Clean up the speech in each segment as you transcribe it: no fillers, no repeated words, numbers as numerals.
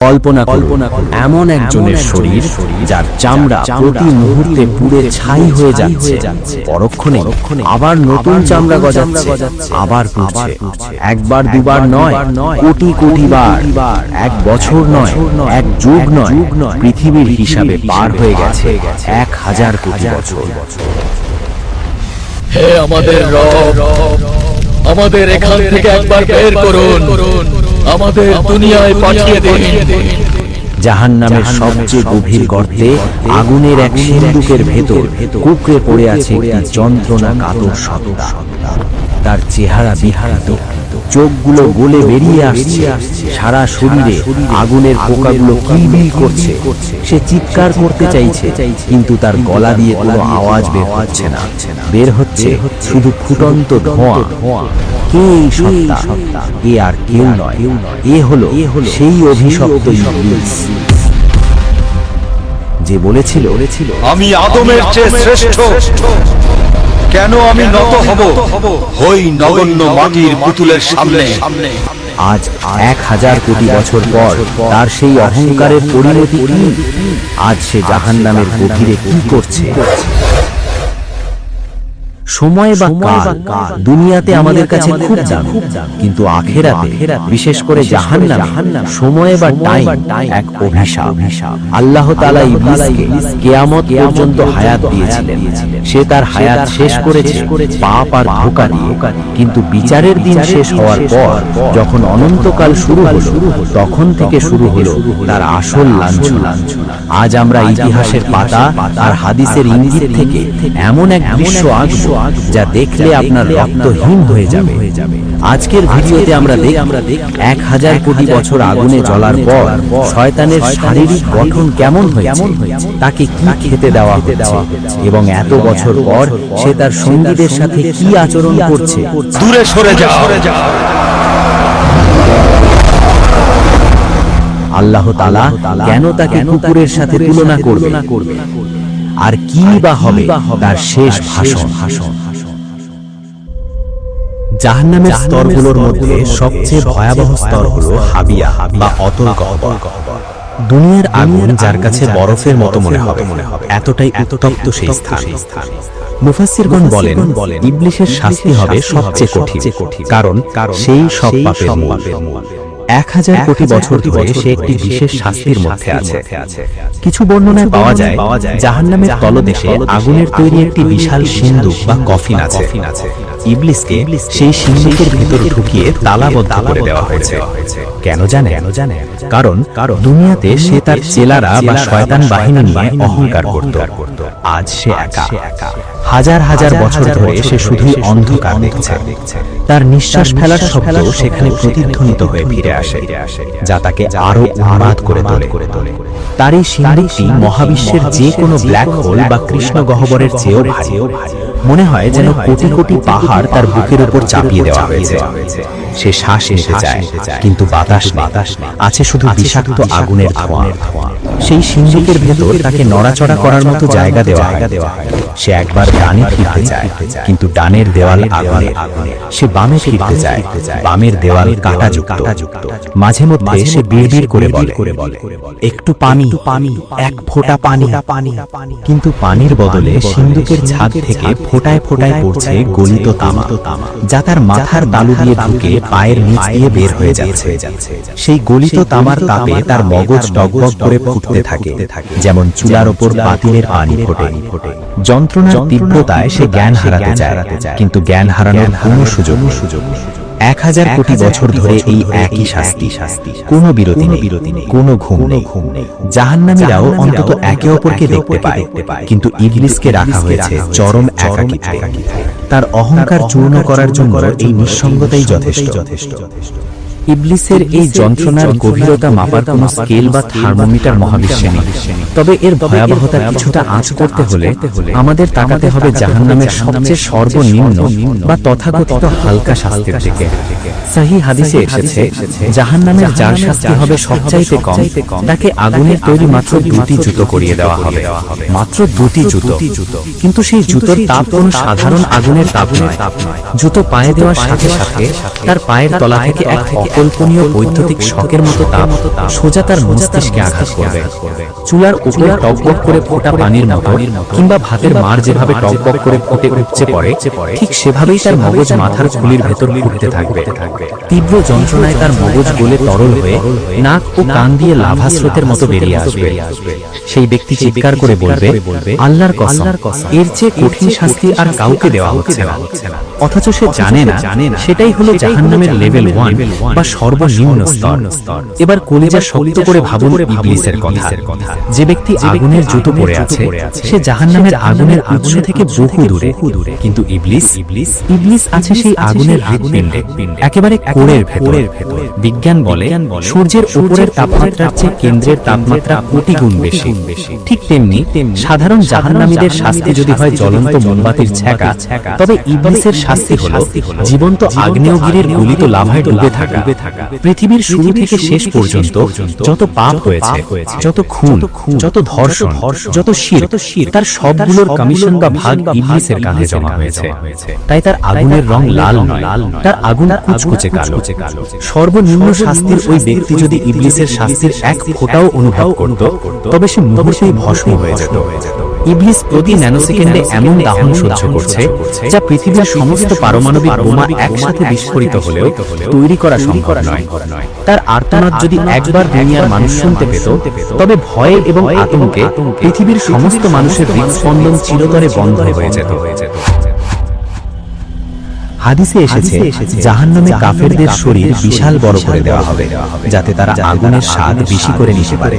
কল্পনা করুন এমন একজনের শরীর যার চামড়া প্রতি মুহূর্তে পুড়ে ছাই হয়ে যাচ্ছে, পরক্ষণে আবার নতুন চামড়া গজাচ্ছে, আবার পুড়ছে। একবার দুবার নয়, কোটি কোটি বার। এক বছর নয়, এক যুগ নয়, পৃথিবীর হিসাবে পার হয়ে গেছে 1000 কোটি বছর। হে আমাদের রব, আমাদের এখান থেকে একবার বের করুন, আমাদের দুনিয়ায় পাঠিয়ে দিন। জাহান্নামের সবচেয়ে গভীর গর্তে আগুনের এক সিন্দুকের ভেতর কুঁকড়ে পড়ে আছে একটি যন্ত্রণা কাতর সত্তা। তার চেহারা বিহারাত, চোখগুলো গলে বেরিয়ে আসছে, সারা শরীরে আগুনের পোকাগুলো কিলবিল করছে। সে চিৎকার করতে চাইছে, কিন্তু তার গলা দিয়ে কোনো আওয়াজ বের হচ্ছে না। বের হচ্ছে শুধু ফুটন্ত ধোঁয়া। কে এই সত্তা? এ আর কেউ নয়, এ হলো সেই অভিশপ্ত ইবলিস, যে বলেছিল আমি আদমের চেয়ে শ্রেষ্ঠ। কেন আমি নত হব হই নগণ্য মাটির পুতুলের সামনে? আজ 1000 কোটি বছর পর তার সেই অহংকারের পরিণতি কি? আজ সে জাহান্নামের গভীরে কি করছে? সময় বা কাল দুনিয়াতে আমাদের কাছে খুব দামি, কিন্তু আখিরাতে, বিশেষ করে জাহান্নামে, সময় বা টাইম এক অভিশাপ। আল্লাহ তাআলা ইবলিসকে কিয়ামত পর্যন্ত হায়াত দিয়েছিলেন। সে তার হায়াত শেষ করেছে পাপ আর ধোঁকা দিয়ে। কিন্তু বিচারের দিন শেষ হওয়ার পর, যখন অনন্তকাল শুরু হলো, তখন থেকে শুরু হলো তার আসল লাঞ্ছনা। আজ আমরা ইতিহাসের পাতা আর হাদিসের ইঙ্গিত থেকে এমন এক দৃশ্য আঁকব যা দেখলে আপনার রক্তহীন হয়ে যাবে। আজকের ভিডিওতে আমরা দেখব 1000 কোটি বছর আগুনে জ্বলার পর শয়তানের শারীরিক গঠন কেমন হয়েছে, তাকে কি খেতে দেওয়া হচ্ছে, এবং এত বছর পর সে তার সঙ্গীদের সাথে কি আচরণ করছে। দূরে সরে যাও। আল্লাহ তাআলা কেন তাকে কুকুরের সাথে তুলনা করবে, আর কি বা হবে তার শেষ ভাষণ? জাহান্নামের স্তরগুলোর মধ্যে সবচেয়ে ভয়াবহ স্তর হলো হাবিয়া বা অতল গহ্বর। দুনিয়ার আগুন যার কাছে বরফের মতো মনে হবে, এতটাই উত্তপ্ত সেই স্থান। মুফাসসিরগণ বলেন, ইবলিসের শাস্তি হবে সবচেয়ে কঠিন, কারণ সেই সব পাপের মূল। 1000 কোটি বছর ধরে সে একটি বিশেষ শাস্তির মধ্যে আছে। কিছু বর্ণনায় পাওয়া যায় জাহান্নামের তলদেশে আগুনের তৈরি একটি বিশাল সিন্দুক বা কফিন আছে। ইবলিসকে সেই সিন্দুকের ভিতর ঢুকিয়ে তালাবদ্ধ করে দেওয়া হয়েছে। কেন জানেন? কারণ দুনিয়াতে সে তার চেলারা বা শয়তান বাহিনী নিয়ে অহংকার করত। আজ সে একা। হাজার হাজার বছর ধরে সে শুধুই অন্ধকার দেখছে। তার নিঃশ্বাস ফেলার শব্দ সেখানে প্রতিধ্বনিত হয়ে ফিরে আসে, যা তাকে আরো উন্মাদ করে তোলে। তার এই সিন্দুকটি মহাবিশ্বের যে কোনো ব্ল্যাক হোল বা কৃষ্ণ গহ্বরের চেয়েও ভারী। মনে হয় যেন কোটি কোটি পাহাড় তার বুকের উপর চাপিয়ে দেওয়া হয়েছে। সে শ্বাস নিতে চায়, কিন্তু বাতাস নেই, আছে শুধু বিষাক্ত আগুনের ধোঁয়া। সেই সিন্দুকের ভেতর তাকে নড়াচড়া করার মতো জায়গা দেওয়া হয়। সে একবার ডানে ফিরতে চায়, কিন্তু ডানের দেওয়াল আগুনে। সে বামে ফিরতে চায়, বামের দেওয়াল কাঁটাযুক্ত। মাঝে মধ্যে সে বিড়বিড় করে বলে, একটু পানি, এক ফোঁটা পানি। কিন্তু পানির বদলে সিন্দুকের ছাদ থেকে ফোঁটায় ফোঁটায় পড়ছে গলিত তামা, যা তার মাথার তালু দিয়ে ঢুকে পায়ের নিচ দিয়ে বের হয়ে যাচ্ছে। সেই গলিত তামার তাপে তার মগজ টগবগ করে ফুটতে থাকে, যেমন চুলার ওপর পাতিলের পানি ফোটে। যন্ত্রণার তীব্রতায় সে জ্ঞান হারাতে চায়, কিন্তু জ্ঞান হারানোর কোনো সুযোগ নেই। 1000 কোটি বছর ধরে এই একই শাস্তি, কোনো বিরতি নেই, কোনো ঘুম নেই। জাহান্নামীরাও অন্তত একে অপরকে দেখতে পায়, কিন্তু ইবলিসকে রাখা হয়েছে চরম একাকিত্বে। তার অহংকার চূর্ণ করার জন্য এই নিঃসঙ্গতাই যথেষ্ট। ইবলিসের এই যন্ত্রণার গভীরতা মাপার কোনো স্কেল বা থার্মোমিটার মহাবিশ্বে নেই। তবে এর ভয়াবহতা কিছুটা আঁচ করতে হলে আমাদের তাকাতে হবে জাহান্নামের সবচেয়ে সর্বনিম্ন বা তথাকথিত হালকা শাস্তির দিকে। সহিহ হাদিসে এসেছে, জাহান্নামের যার শাস্তি হবে সবচাইতে কম, তাকে আগুনের তৈরি মাত্র 2টি জুতো করিয়ে দেওয়া হবে। মাত্র 2টি জুতো। কিন্তু সেই জুতোর তাপ কোনো সাধারণ আগুনের তাপ নয়। জুতো পায়ে দেওয়ার সাথে সাথে তার পায়ের তলা থেকে এক অকল্পনীয় বৈদ্যুতিক শকের মতো তাপ সোজা তার মস্তিষ্কে আঘাত করবে। চুলার উপরে টকবক করে ফোটা পানির মতো কিংবা ভাতের মার যেভাবে টকবক করে ফুটে উপচে পড়ে, ঠিক সেভাবেই তার মগজ মাথার খুলির ভেতর ফুটতে থাকবে। তীব্র যন্ত্রণায় তার মগজ গলে তরল হয়ে নাক ও কান দিয়ে লাভা স্রোতের মতো বেরিয়ে আসবে। সেই ব্যক্তি চিৎকার করে বলবে, আল্লাহর কসম, এর চেয়ে কঠিন শাস্তি আর কাউকে দেওয়া হচ্ছে না। অথচ সে জানে না সেটাই হলো জাহান্নামের লেভেল 1 বা সর্বনিম্ন স্তর। এবার কলিজা শক্ত করে ভাবুন ইবলিসের কথা। যে ব্যক্তি আগুনের জুতো পরে আছে সে জাহান্নামের আগুনের উৎস থেকে বহু দূরে, কিন্তু ইবলিস আছে সেই আগুনের হৃৎপিণ্ডে, একেবারে কোরের ভেতর। বিজ্ঞান বলে সূর্যের উপরের তাপমাত্রার চেয়ে কেন্দ্রের তাপমাত্রা কোটি গুণ বেশি। ঠিক তেমনি সাধারণ জাহান্নামীদের শাস্তি যদি হয় জ্বলন্ত মোমবাতির ছ্যাঁকা, তবে ইবলিসের শাস্তি হলো জীবন্ত আগ্নেয়গিরির গলিত লাভায় ডুবে থাকা। পৃথিবীর শুরু থেকে শেষ পর্যন্ত যত পাপ হয়েছে, যত খুন, যত ধর্ষণ, যত শিরক, তার সবগুলোর কমিশন বা ভাগ ইবলিসের কাঁধে জমা হয়েছে। তাই তার আগুনের রং লাল নয়, তার আগুন কুচকুচে কালো। সর্বনিম্ন শাস্তির ওই ব্যক্তি যদি ইবলিসের শাস্তির এক ফোঁটাও অনুভব করত, তবে সে মুহূর্তেই ভস্ম হয়ে যেত। ইবলিস প্রতি ন্যানোসেকেন্ডে এমন দাহন সহ্য করছে যা পৃথিবীর সমস্ত পারমাণবিক বোমা একসাথে বিস্ফোরিত হলেও তৈরি করা সম্ভব নয়। তার আর্তনাদ যদি একবার দুনিয়ার মানুষ শুনতে পেত, তবে ভয়ে এবং আতঙ্কে পৃথিবীর সমস্ত মানুষের হৃদস্পন্দন চিরতরে বন্ধ হয়ে যেত। হাদিসে এসেছে জাহান্নামে কাফেরদের শরীর বিশাল বড় করে দেওয়া হবে, যাতে তারা আগুনের স্বাদ বেশি করে নিতে পারে।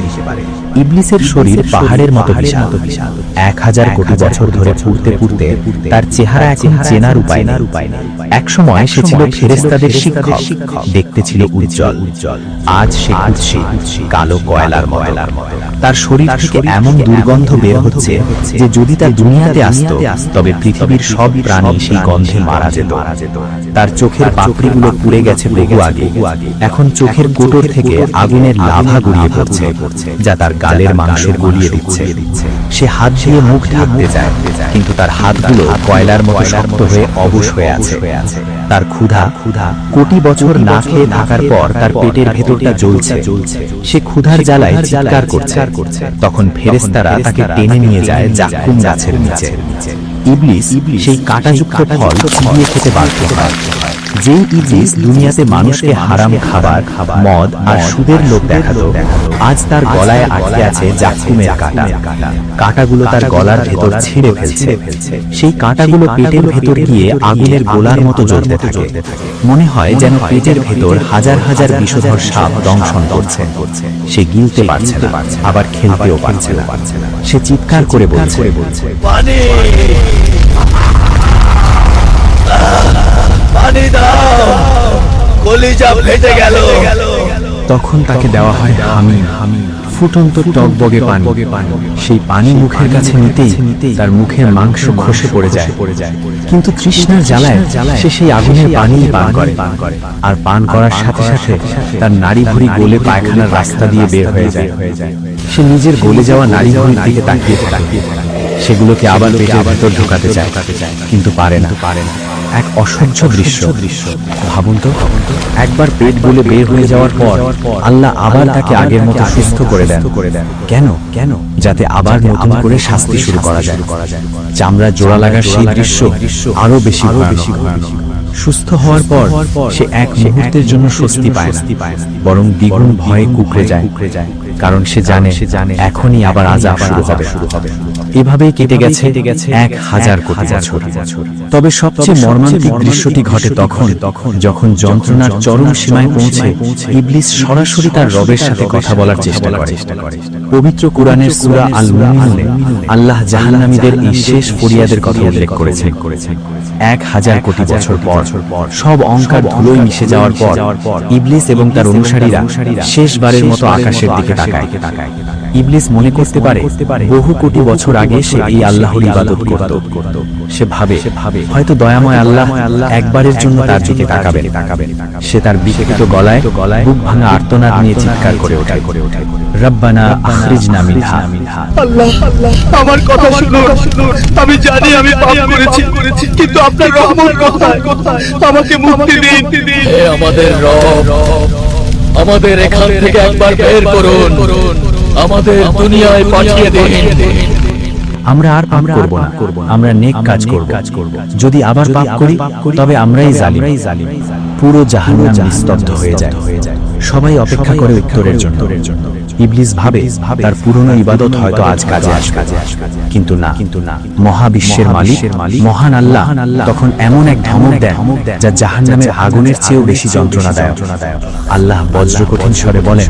ইবলিসের শরীর পাহাড়ের মতো বিশাল। 1000 কোটি বছর ধরে পুড়তে পুড়তে তার চেহারা এখন চেনার উপায় নেই। একসময় সে ছিল ফেরেশতাদের শিক্ষক, দেখতে ছিল উজ্জ্বল। আজ সে কুৎসিত, কালো কয়লার মতো। তার শরীর থেকে এমন দুর্গন্ধ বের হচ্ছে যে যদি তা দুনিয়াতে আসতো, তবে পৃথিবীর সব প্রাণী সেই গন্ধে মারা যেত। তার চোখের পাপড়িগুলো পুড়ে গেছে বহু আগে। এখন চোখের কোটর থেকে আগুনের লাভা গড়িয়ে পড়ছে, যা তার গালের মাংস গলিয়ে দিচ্ছে। সে হাত দিয়ে মুখ ঢাকতে যায়, কিন্তু তার হাতগুলো কয়লার মতো শক্ত হয়ে অবশ হয়ে আছে। তার ক্ষুধা কোটি বছর না খেয়ে থাকার পর তার পেটের ভেতরটা জ্বলছে। সে ক্ষুধার জ্বালায় চিৎকার করছে। তখন ফেরেশতারা তাকে টেনে নিয়ে যায় জাক্কুম গাছের নিচে। ইবলিস সেই কাঁটাযুক্ত ফল চিবিয়ে খেতে বাধ্য হয়। যেই ইবলিস দুনিয়াতে মানুষকে হারাম খাবার, মদ আর সুদের লোভ দেখাতো, আজ তার গলায় আটকে আছে জাক্কুমের কাঁটা। কাঁটাগুলো তার গলার ভেতর ছিঁড়ে ফেলছে। সেই কাঁটাগুলো পেটের ভেতর গিয়ে আগুনের গোলার মতো জ্বলতে থাকে। মনে হয় যেন পেটের ভেতর হাজার হাজার বিষধর সাপ দংশন করছে। সে গিলতে পারছে না, আবার খেলতেও পারছে না। সে চিৎকার করে বলছে, পানি দাও, কলিজা ফেটে গেল। তখন তাকে দেওয়া হয় হামিম, ফুটন্ত টকবগে পানি। সেই পানি মুখের কাছে নিতেই তার মুখের মাংস খসে পড়ে যায়। কিন্তু তৃষ্ণার জ্বালায় সে সেই আগুনের পানি পান করে, আর পান করার সাথে সাথে তার নাড়ি ভুঁড়ি গলে পায়খানার রাস্তা দিয়ে বের হয়ে যায়। সে নিজের গলে যাওয়া নাড়ি ভুঁড়ির দিকে তাকিয়ে থাকে। সেগুলোকে আবার পেটের ভেতর ঢোকাতে চায়, কিন্তু পারে না। এক অসহ্য দৃশ্য। ভাবুন তো, একবার পেট গলে বের হয়ে যাওয়ার পর আল্লাহ আবার তাকে আগের মতো সুস্থ করে দেন। কেন? যাতে আবার নতুন করে শাস্তি শুরু করা যায়। চামড়া জোড়া লাগার সেই দৃশ্য আরো বেশি ভয়ানক। সুস্থ হওয়ার পর সে এক মুহূর্তের জন্য স্বস্তি পায় না, বরং দ্বিগুণ ভয়ে কুঁকড়ে যায়। কারণ সে জানে এখনই আবার আযাব শুরু হবে। এভাবেই কেটে গেছে 1000 কোটি বছর। তবে সবচেয়ে মর্মান্তিক দৃশ্যটি ঘটে তখন যখন যন্ত্রণার চরম সীমায় পৌঁছে ইবলিস সরাসরি তার রবের সাথে কথা বলার চেষ্টা করে। পবিত্র কুরআনের সূরা আল মুমিনুনে আল্লাহ জাহান্নামীদের এই শেষ ফরিয়াদের কথা উল্লেখ করেছেন। 1000 কোটি বছর পর সব অহংকার ধুলোয় মিশে যাওয়ার পর ইবলিস এবং তার অনুসারীরা শেষবারের মতো আকাশের দিকে তাকায়। ইবলিস মনে করতে পারে বহু কোটি বছর আগে সে এই আল্লাহর ইবাদত করত। সে ভাবে হয়তো দয়াময় আল্লাহ একবারের জন্য তার দিকে তাকাবেন। সে তার বিকৃত গলায় বুক ভাঙা আর্তনাদ নিয়ে চিৎকার করে ওঠে, রব্বানা আখরিজনা মিনহা। আল্লাহ আমার কথা শুনুন, আমি জানি আমি পাপ করেছি, কিন্তু আপনার রহমত কোথায়? আমাকে মুক্তি দিন। হে আমাদের রব, আমাদের এখান থেকে একবার বের করুন, আমাদের দুনিয়ায় পাঠিয়ে দিন। আমরা আর পাপ করব না, আমরা নেক কাজ করব। যদি আবার পাপ করি তবে আমরাই জালিম। পুরো জাহান্নাম নিস্তব্ধ হয়ে যায়। সবাই অপেক্ষা করে উত্তরের জন্য। ইবলিস ভাবে তার পুরনো ইবাদত হয়তো আজ কাজে আসবে, কিন্তু না। মহাবিশ্বের মালিক মহান আল্লাহ তখন এমন এক ধমক দেন যা জাহান্নামের আগুনের চেয়েও বেশি যন্ত্রণাদায়ক। আল্লাহ বজ্রকঠিন স্বরে বলেন,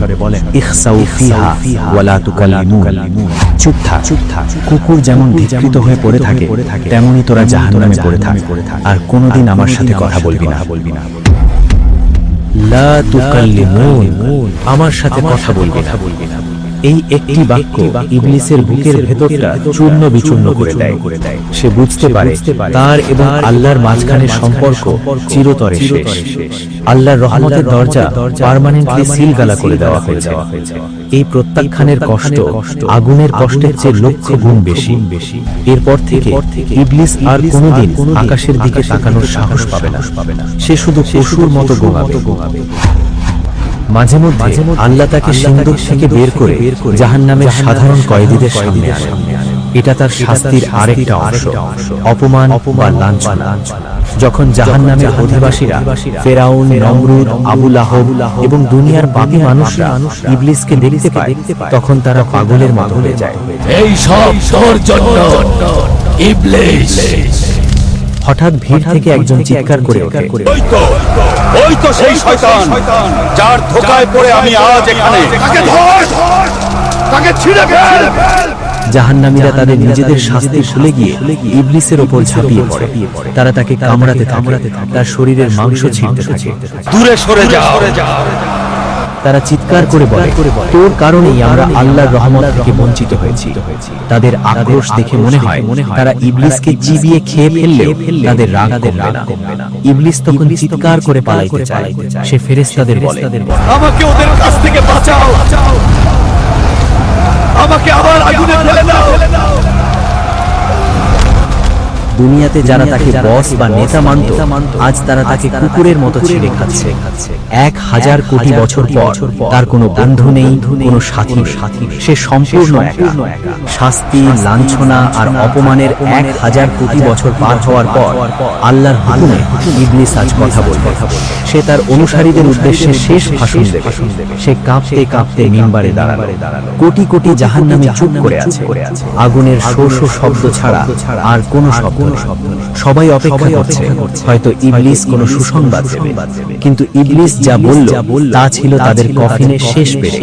ইখসাউ ফিহা ওয়ালা তুকাল্লিমুন। চুপ থাক। কুকুর যেমন ধিক্কৃত হয়ে পড়ে থাকে, তেমনি তোরা জাহান্নামে পড়ে থাক, আর কোনোদিন আমার সাথে কথা বলবি না। লা তুকাল্লিমুন, আমার সাথে কথা বলবি না। এই একটি বাক্য ইবলিসের বুকের ভেতরটা চূর্ণ বিচূর্ণ করে দেয়। সে বুঝতে পারে তার এবং আল্লাহর মাঝখানে সম্পর্ক চিরতরে শেষ। আল্লাহর রহমতের দরজা পার্মানেন্টলি সিলগালা করে দেওয়া হয়েছে। এই প্রত্যাখ্যানের কষ্ট আগুনের কষ্টের চেয়ে লক্ষ গুণ বেশি। এরপর থেকে ইবলিস আর কোনোদিন আকাশের দিকে তাকানোর সাহস পাবে না। সে শুধু পশুর মতো গোঙাবে। মাঝে মধ্যে আল্লাহ তাকে সিন্ধুক থেকে বের করে জাহান্নামের সাধারণ কয়েদিদের সামনে আনেন। এটা তার শাস্তির আরেকটা অংশ, অপমান বা লাঞ্ছনা। যখন জাহান্নামের অধিবাসীরা ফেরাউন, নমরুদ, আবু লাহব এবং দুনিয়ার বাকি মানুষরা ইবলিসকে দেখতে পায়, তখন তারা পাগলের মতো হয়ে যায়। এই সব তোর জন্য ইবলিস। হঠাৎ ভিড় থেকে একজন চিৎকার করে ওঠে, ওই তো সেই শয়তান যার ধোঁকায় পড়ে আমি আজ এখানে। তাকে ধর, তাকে ছিঁড়ে ফেল। জাহান্নামীরা তাদের নিজেদের শাস্তি ভুলে গিয়ে ইবলিসের ওপর ঝাঁপিয়ে পড়ে। তারা তাকে কামড়াতে থাকে, তার শরীরের মাংস ছিঁড়তে থাকে। দূরে সরে যা। তারা চিৎকার করে বলে, তোর কারণেই আমরা আল্লাহর রহমত থেকে বঞ্চিত হয়েছি। তাদের আক্রোশ দেখে মনে হয় তারা ইবলিসকে চিবিয়ে খেয়ে ফেললেও তাদের রাগ কমবে না। ইবলিস তখন চিৎকার করে পালাইতে চায়। সে ফেরেশতাদের বলে, আমাকে ওদের কাছ থেকে বাঁচাও, আমাকে আবার আগুনে ফেলে দাও। দুনিয়াতে যারা তাকে বস বা নেতা মানত, আজ তারা তাকে কুকুরের মতো ছিঁড়ে খাচ্ছে। 1000 কোটি বছর পর তার কোনো বন্ধু নেই, কোনো সাথী। সে সম্পূর্ণ একা। শাস্তি, লাঞ্ছনা আর অপমানের 1000 কোটি বছর পার হওয়ার পর আল্লাহর হুকুমে ইবলিস আজ কথা বলবে। সে তার অনুসারীদের উদ্দেশ্যে শেষ ভাষণ দেবে। সে কাঁপতে কাঁপতে মিম্বারে দাঁড়ালো। কোটি কোটি জাহান্নামী চুপ করে আছে। আগুনের শো শো শব্দ ছাড়া আর কোনো শব্দ নেই। সবাই অপেক্ষা করছে হয়তো ইবলিস কোনো সুসংবাদ দেবে। কিন্তু ইবলিস যা বলল তা ছিল তাদের কফিনের শেষ বেড়ে।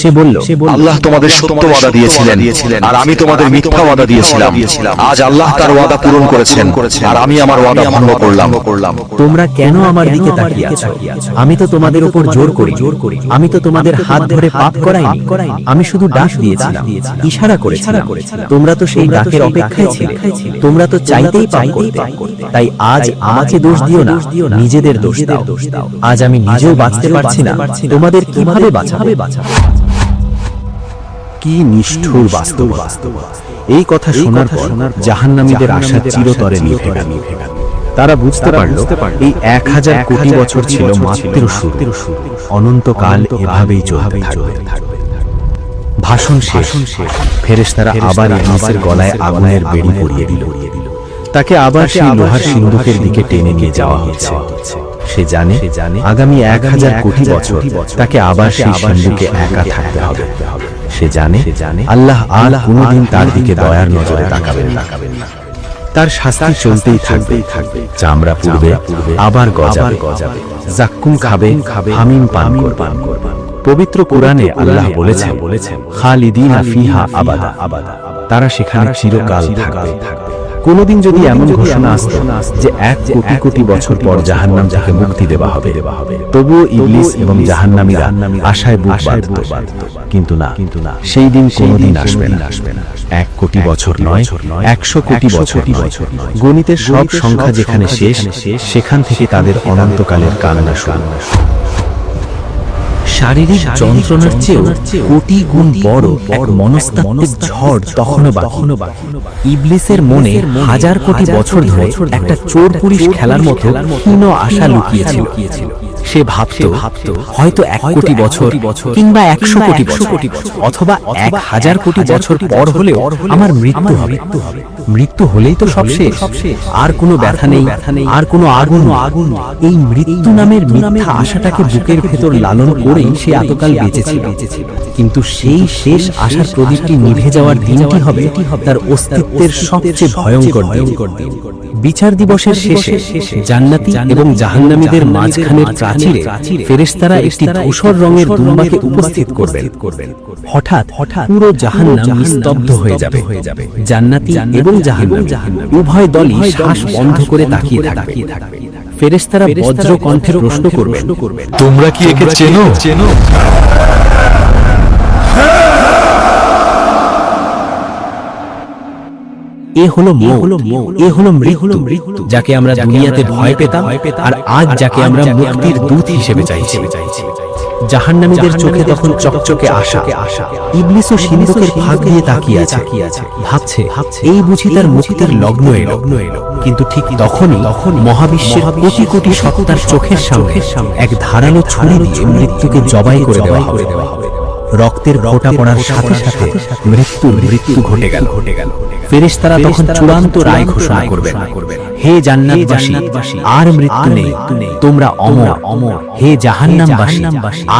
সে বলল, আল্লাহ তোমাদের সত্য ওয়াদা দিয়েছিলেন, আর আমি তোমাদের মিথ্যা ওয়াদা দিয়েছিলাম। আজ আল্লাহ তার ওয়াদা পূরণ করেছেন, আর আমি আমার ওয়াদা ভঙ্গ করলাম। তোমরা কেন আমার দিকে তাকিয়ে আছো? আমি তো তোমাদের উপর জোর করি। আমি তো তোমাদের হাত ধরে পাপ করাইনি। আমি শুধু ডাক দিয়েছিলাম, ইশারা করেছিলাম। তোমরা তো সেই ডাকের অপেক্ষায় ছিলে। তোমরা তো চাইতেই পাপ করতে। তাই আজ আমাকে দোষ দিও না, নিজেদের দোষ দাও। আজ আমি নিজেও বাঁচতে পারছি না, তোমাদের কিভাবে বাঁচাবে? কি নিষ্ঠুর বাস্তবতা! এই কথা শোনার পর জাহান্নামীদের আশা চিরতরে নিভে গেল। তারা বুঝতে পারল এই 1000 কোটি বছর ছিল মাত্র শুরু। অনন্তকাল এভাবেই চলতে থাকবে। ভাষণ শেষ। ফেরেশতারা আবার ইবলিসের গলায় আগুনের বেড়ি পরিয়ে দিল। তাকে আবার সেই লোহার সিন্ধুকের দিকে টেনে নিয়ে যাওয়া হচ্ছে। সে জানে আগামী 1000 কোটি বছর তাকে আবার সেই সিন্ধুকে একা থাকতে হবে। সে জানে আল্লাহ আর কোনোদিন তার দিকে দয়ার নজরে তাকাবেন না। তার শাস্তি চলতেই থাকবে। চামড়া পুড়বে, আবার গজাবে। জাক্কুম খাবে, হামিম পান করবে। পবিত্র কোরআনে আল্লাহ বলেছেন, খালিদিনা ফিহা আবাদা। তারা সেখানে চিরকাল থাকবে। কোনোদিন যদি এমন ঘোষণা আসতো যে 1 কোটি কোটি বছর পর জাহান্নাম থেকে মুক্তি দেওয়া হবে, তবুও ইবলিস এবং জাহান্নামীরা আশায় বুক বাঁধত। কিন্তু না, সেই দিন কোনোদিন আসবে না। 1 কোটি বছর নয়, 100 কোটি বছর নয়। গণিতের সব সংখ্যা যেখানে শেষ, সেখান থেকে তাদের অনন্তকালের কান্না শুরু। শারীরিক যন্ত্রণার চেয়েও কোটি গুণ বড় এক মনস্তাত্ত্বিক ঝড় তখনও বাকি। ইবলিসের মনে হাজার কোটি বছর ধরে একটা চোর পুলিশ খেলার মতো ক্ষীণ আশা লুকিয়েছিল। সে ভাবত হয়তো 1 কোটি বছর কিংবা 100 কোটি বছর অথবা 1000 কোটি বছর পর হলেও আমার মৃত্যু হবে। মৃত্যু হলেই তো সব শেষ, আর কোনো ব্যথা নেই, আর কোনো আগুন। এই মৃত্যু নামের মিথ্যা আশাটাকে বুকের ভেতর লালন করেই সে এতকাল বেঁচেছিল। কিন্তু সেই শেষ আশার প্রদীপটি নিভে যাওয়ার দিনটি হবে তার অস্তিত্বের সবচেয়ে ভয়ঙ্কর দিন। বিচার দিবসের শেষে জান্নাতি এবং জাহান্নামীদের মাঝখানের প্রাচীরে ফেরেশতারা একটি ধূসর রঙের দুম্বাকে উপস্থিত করবেন। হঠাৎ পুরো জাহান্নাম নিস্তব্ধ হয়ে যাবে। জান্নাতি এবং জাহান্নামী উভয় দলই শ্বাস বন্ধ করে তাকিয়ে থাকবে। ফেরেশতারা বজ্র কণ্ঠে প্রশ্ন করবেন, তোমরা কি একে চেনো? এ হলো মৌত, এ হলো মৃত্যু, যাকে আমরা দুনিয়াতে ভয় পেতাম আর আজ যাকে আমরা মুক্তির দূত হিসেবে চাইছি। জাহান্নামীদের চোখে তখন চকচকে আশা। ইবলিসও সিন্ধুকের ফাঁক দিয়ে তাকিয়ে আছে, ভাবছে এই বুঝি তার মুক্তির লগ্ন এলো। কিন্তু ঠিক তখনই মহাবিশ্বের কোটি কোটি সত্তার চোখের সামনে এক ধারালো ছুরি দিয়ে মৃত্যুকে জবাই করে দেওয়া হবে। রক্তের ফোঁটা পড়ার সাথে সাথে মৃত্যু ঘটে গেল। ফেরেশতারা তখন চূড়ান্ত রায় ঘোষণা করবেন, হে জান্নাতবাসী, আর মৃত্যু নেই, তোমরা অমর। হে জাহান্নামবাসী,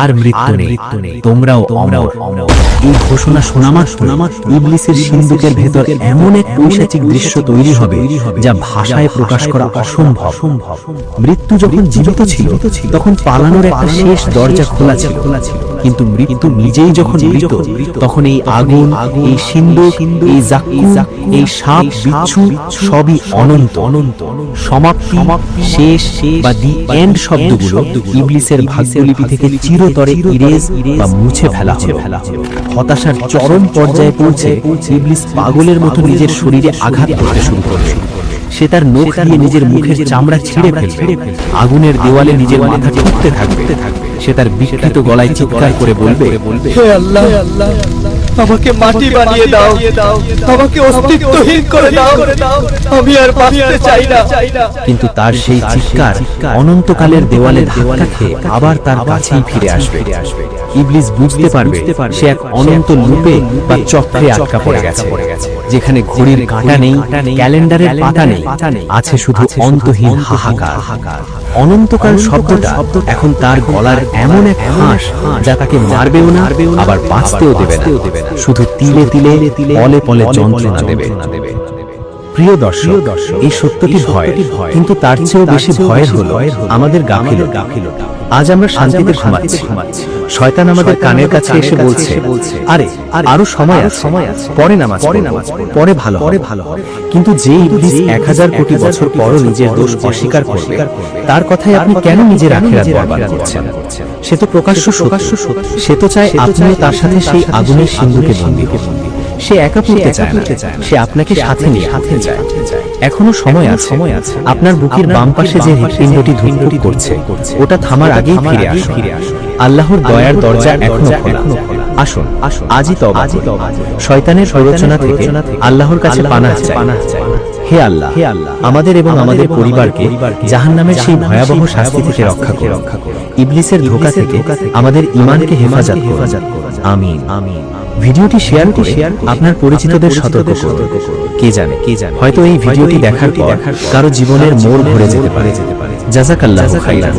আর মৃত্যু নেই, তোমরাও অমর। এই ঘোষণা শোনামাত্র ইবলিসের সিন্ধুকের ভেতর এমন এক পৈশাচিক দৃশ্য তৈরি হবে যা ভাষায় প্রকাশ করা অসম্ভব। মৃত্যু যখন জীবিত ছিল তখন পালানোর একটা শেষ দরজা খোলা ছিল, কিন্তু মৃত্যু নিজেই যখন মৃত তখন এই আগুন, এই সিন্ধুক, এই জাক্কুম, এই সাপ বিচ্ছু সবই অনন্ত। সমাপ্তি, শেষ বা দি এন্ড শব্দগুলো ইবলিসের ভাগ্যলিপি থেকে চিরতরে ইরেজ বা মুছে ফেলা হলো। হতাশার চরম পর্যায়ে পৌঁছে ইবলিস পাগলের মতো নিজের শরীরে আঘাত করতে শুরু করবে। সে তার নখ দিয়ে নিজের মুখের চামড়া ছিঁড়ে ফেলবে, আগুনের দেওয়ালে নিজের মাথা ঠুকতে থাকবে। সে তার বিকৃত গলায় চিৎকার করে বলবে, হে আল্লাহ, আমাকে মাটি বানিয়ে দাও, আমাকে অস্তিত্বহীন করে দাও, আমি আর বাঁচতে চাই না। কিন্তু তার সেই চিৎকার অনন্তকালের দেওয়ালে ধাক্কা খেয়ে আবার তার কাছেই ফিরে আসবে। ইবলিস বুঝতে পারবে সে এক অনন্ত লুপে বা চক্রে আটকা পড়ে গেছে, যেখানে ঘড়ির কাঁটা নেই, ক্যালেন্ডারের পাতা নেই, আছে শুধু অন্তহীন হাহাকার। অনন্তকাল শব্দটা এখন তার গলার এমন এক ফাঁস যা তাকে মারবেও না, আবার বাঁচতেও দেবে না, শুধু তিলে তিলে পলে পলে যন্ত্রণা দেবে। প্রিয় দর্শক, এই সত্যটি ভয়, কিন্তু তার চেয়েও বেশি ভয়ের হলো আমাদের গাফিলতা। আজ আমরা শান্তিতে ঘুমাচ্ছি, শয়তান আমাদের কানের কাছে এসে বলছে, আরে আরো সময় আছে, পরে নামাজ পরে ভালো হবে। কিন্তু যে ইবলিস 1000 কোটি বছর পরও নিজের দোষ অস্বীকার করবে, তার কথায় আপনি কেন নিজের আখিরাত বরবাদ করছেন? সে তো প্রকাশ্য সত্য, সে তো চায় আপনিও তার সাথে সেই আগুনের সিন্ধুকে বন্দী করুন। সে একা পড়তে চায় না, সে আপনাকে সাথে নিয়ে যায়। এখনো সময় আছে। আপনার বুকের বাম পাশে যে হৃৎপিণ্ডটি ধুকপুক করছে, ওটা থামার আগেই ফিরে আসুন। আল্লাহর দয়ার দরজা এখনো খোলা। আসুন আজই তওবা করুন। শয়তানের প্ররোচনা থেকে আল্লাহর কাছে পানাহ চাই। হে আল্লাহ, আমাদের এবং আমাদের পরিবারকে জাহান্নামের সেই ভয়াবহ শাস্তি থেকে রক্ষা করুন। ইবলিসের ধোঁকা থেকে আমাদের ঈমানকে হেফাজত করুন। আমিন। ভিডিওটি শেয়ার করে আপনার পরিচিতদের সতর্ক করুন। কে জানে হয়তো এই ভিডিওটি দেখার পর কারো জীবনের মোড় ঘুরে যেতে পারে। জাযাকাল্লাহু খাইরান।